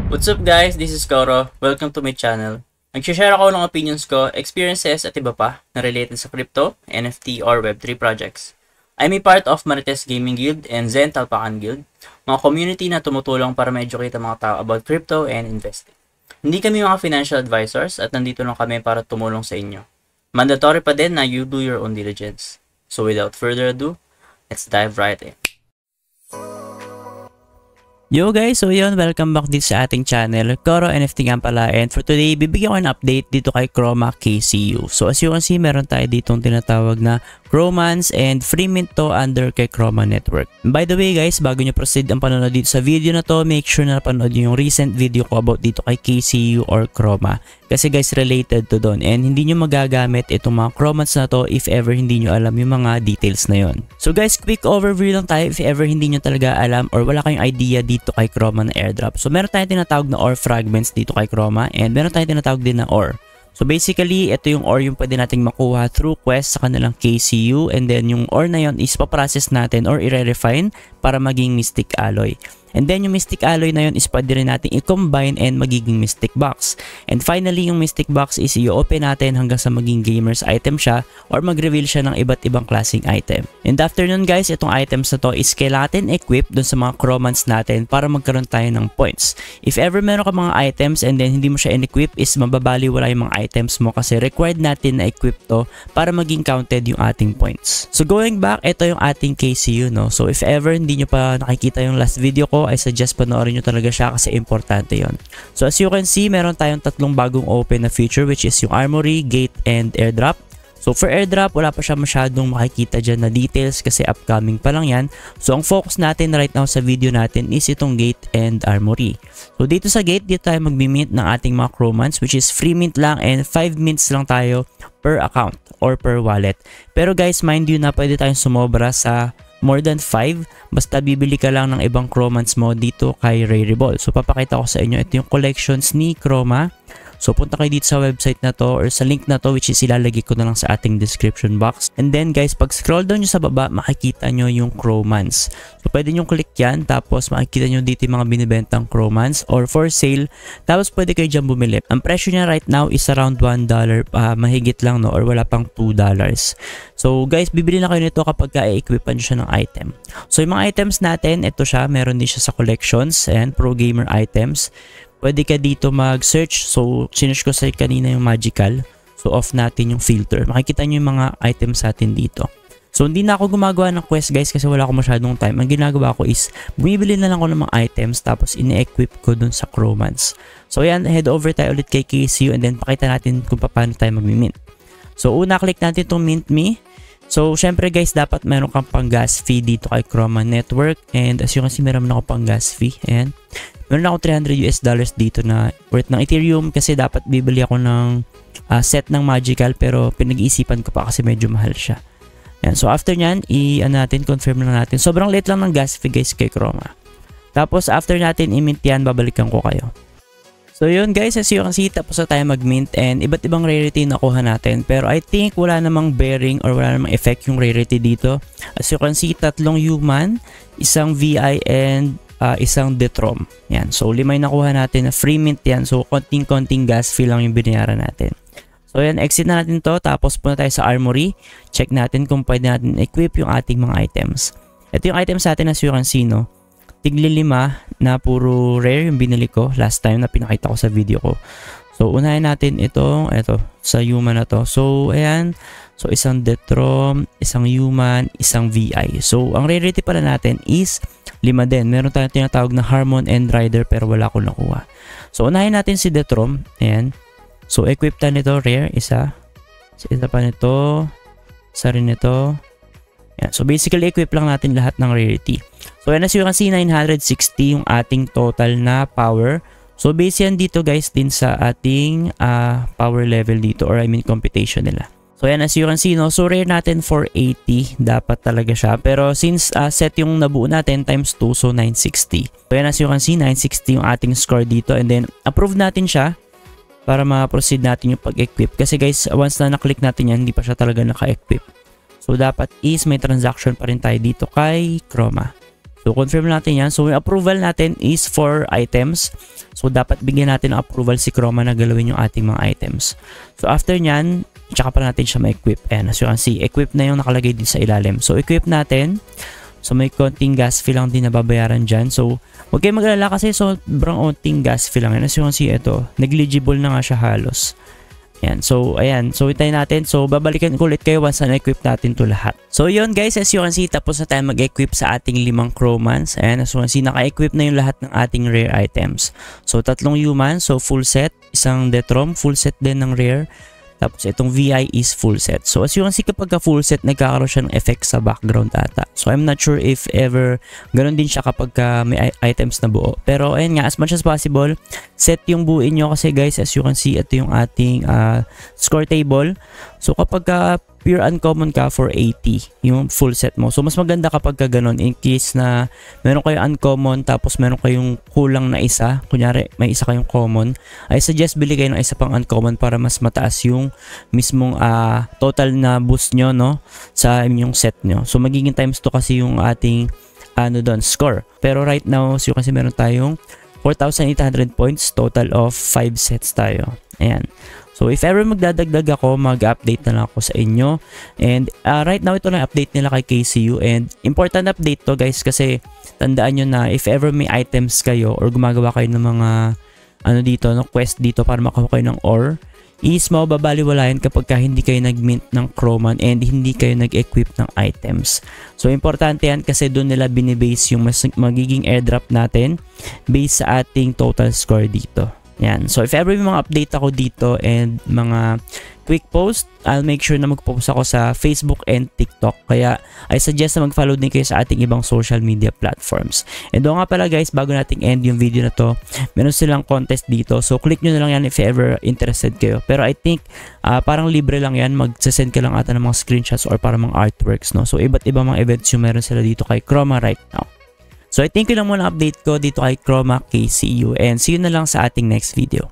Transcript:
What's up guys, this is Koro. Welcome to my channel. Nag-share ako ng opinions ko, experiences at iba pa na related sa crypto, NFT or Web3 projects. I'm a part of Marites Gaming Guild and Zen Talpakan Guild, mga community na tumutulong para ma-educate ang mga tao about crypto and investing. Hindi kami mga financial advisors at nandito lang kami para tumulong sa inyo. Mandatory pa din na you do your own diligence. So without further ado, let's dive right in. Yo guys, so yun, welcome back dito sa ating channel, Koro NFT nga pala, and for today, bibigyan ko ng update dito kay Chroma KCU. So as you can see, meron tayo ditong tinatawag na Chromance and free mint to under kay Chroma Network. And by the way guys, bago nyo proceed ang panonood dito sa video na to, make sure na napanood nyo yung recent video ko about dito kay KCU or Chroma. Kasi guys, related to doon, and hindi nyo magagamit itong mga Chromance na to if ever hindi nyo alam yung mga details na yon. So guys, quick overview lang tayo if ever hindi nyo talaga alam or wala kayong idea dito kay Chroma na airdrop. So meron tayong tinatawag na ore fragments dito kay Chroma, and meron tayong tinatawag din na ore. So basically, ito yung ore yung pwede nating makuha through quest sa kanilang KCU, and then yung ore na yon is paprocess natin or i-refine para maging mystic alloy. And then yung mystic alloy na yun is pwede rin natin i-combine and magiging mystic box. And finally, yung mystic box is i-open natin hanggang sa maging gamers item siya or mag-reveal siya ng iba't ibang klaseng item. And after nun guys, itong items na to is kailangan equip dun sa mga Chromance natin para magkaroon tayo ng points. If ever meron ka mga items and then hindi mo siya in-equip, is mababaliwala yung mga items mo kasi required natin na equip to para maging counted yung ating points. So going back, ito yung ating KCU, no? So if ever hindi nyo pa nakikita yung last video ko, I suggest panoorin nyo talaga siya kasi importante yon. So as you can see, meron tayong tatlong bagong open na feature, which is yung Armory, Gate, and Airdrop. So for airdrop, wala pa siya masyadong makikita dyan na details kasi upcoming pa lang yan. So ang focus natin right now sa video natin is itong Gate and Armory. So dito sa Gate, dito tayo mag-mint ng ating mga Chromance, which is free mint lang and 5 mints lang tayo per account or per wallet. Pero guys, mind you na pwede tayong sumobra sa more than 5 basta bibili ka lang ng ibang Chromance mo dito kay Rarible. So papakita ko sa inyo, ito yung collections ni Chroma. So punta kayo dito sa website na to or sa link na to, which is ilalagay ko na lang sa ating description box. And then guys, pag scroll down nyo sa baba, makikita nyo yung Chromance. So pwede nyo click yan, tapos makikita nyo dito yung mga binibentang Chromance or for sale, tapos pwede kayo dyan bumili. Ang presyo niya right now is around $1, mahigit lang, no, or wala pang $2. So guys, bibili na kayo nito kapag i-equipan nyo siya ng item. So yung mga items natin, ito siya, meron din siya sa collections and pro gamer items. Pwede ka dito mag-search. So, sinearch ko sa kanina yung magical. So, off natin yung filter. Makikita nyo yung mga items natin dito. So, hindi na ako gumagawa ng quest guys kasi wala ako masyadong time. Ang ginagawa ko is, bumibili na lang ako ng mga items tapos ine-equip ko dun sa Chromance. So, ayan, head over tayo ulit kay KCU and then pakita natin kung paano tayo mag-mint. So, una, click natin itong Mint Me. So, syempre guys, dapat meron kang pang gas fee dito kay Chroma Network. And as you can see, meron ako pang gas fee. And meron ako $300 dito na worth ng Ethereum kasi dapat bibili ako ng set ng magical pero pinag-iisipan ko pa kasi medyo mahal siya. Ayan, so after nyan, confirm na natin. Sobrang late lang ng gas fee guys kay Chroma. Tapos after natin i-mint yan, babalikan ko kayo. So yun guys, as you can see, tapos na tayo mag-mint and iba't ibang rarity nakuha natin. Pero I think wala namang bearing or wala namang effect yung rarity dito. As you can see, 3 human, isang VI and isang Detrom. Yan. So 5 nakuha natin na free mint yan. So konting-konting gas fee lang yung binayaran natin. So yan, exit na natin to. Tapos punta tayo sa Armory. Check natin kung pwede natin equip yung ating mga items. Ito yung items natin as you can see, no? Tigli 5 na puro rare yung binili ko last time na pinakita ko sa video ko. So unahin natin ito sa human na to. So ayan, so isang Detrom, isang human, isang VI. So ang rarity pala natin is 5 din. Meron tayong tinatawag na Harmon and Rider pero wala ko nakuha. So unahin natin si Detrom. Ayan. So equip tayo nito, rare, isa. So, isa pa nito, isa rin nito. Ayan. So basically equip lang natin lahat ng rarity. So as you can see, 960 yung ating total na power. So base yan dito guys din sa ating power level dito or I mean computation nila. So yan, as you can see, no, so rare natin 480 dapat talaga siya. Pero since set yung nabuo natin times 2, so 960. So yan, as you can see, 960 yung ating score dito and then approve natin siya para ma-proceed natin yung pag-equip. Kasi guys, once na na-click natin yan, hindi pa siya talaga naka-equip. So dapat is may transaction pa rin tayo dito kay Chroma. So confirm natin yan. So yung approval natin is for items. So dapat bigyan natin ng approval si Chroma na galawin yung ating mga items. So after nyan, tsaka pa natin siya ma-equip. And as you can see, equip na yung nakalagay din sa ilalim. So equip natin. So may konting gas fee lang din na babayaran dyan. So huwag kayo mag-alala kasi sobrang onting gas fee lang. And as you can see, ito, negligible na nga siya halos. Ayan. So ayan. So hintayin natin. So babalikan ko ulit kayo once na equip natin to lahat. So yun guys, as you can see, tapos na tayo mag-equip sa ating 5 Chromans. Ayan. As you can see, naka-equip na yung lahat ng ating rare items. So 3 humans, so full set. Isang Detrom, full set din ng rare. Tapos itong VI is full set. So as you can see, kapag ka full set, nagkakaroon siya ng effect sa background ata. So I'm not sure if ever ganun din siya kapag ka may items na buo. Pero ayun nga, as much as possible, set yung buuin nyo kasi guys, as you can see, ito yung ating score table. So kapag ka pure uncommon ka for 80 yung full set mo. So mas maganda kapag ka ganun, in case na meron kayo uncommon tapos meron kayong kulang na isa, kunyari may isa kayong common, I suggest bili kayo ng isa pang uncommon para mas mataas yung mismong total na boost nyo, no, sa inyong set nyo. So magiging times 2 kasi yung ating score. Pero right now, so kasi meron tayong 4,800 points, total of 5 sets tayo. Ayan. So if ever magdadagdag ako, mag-update na lang ako sa inyo. And right now, ito na update nila kay KCU. And important update to guys kasi tandaan nyo na if ever may items kayo or gumagawa kayo ng mga quest dito para makakuha kayo ng ore, is mababaliwalayan kapag hindi kayo nag-mint ng Chroman and hindi kayo nag-equip ng items. So importante yan kasi doon nila binibase yung magiging airdrop natin based sa ating total score dito. Yan. So if ever may mga update ako dito and mga quick post, I'll make sure na mag-post ako sa Facebook and TikTok. Kaya I suggest na mag-follow din kayo sa ating ibang social media platforms. And doon nga pala guys, bago nating end yung video na to, meron silang contest dito. So click nyo na lang yan if ever interested kayo. Pero I think parang libre lang yan. Mag-send ka lang ata ng mga screenshots or parang mga artworks, no? So iba't ibang mga events yung meron sila dito kay Chroma right now. So I think yun lang muna update ko dito kay Chroma KCU and see you na lang sa ating next video.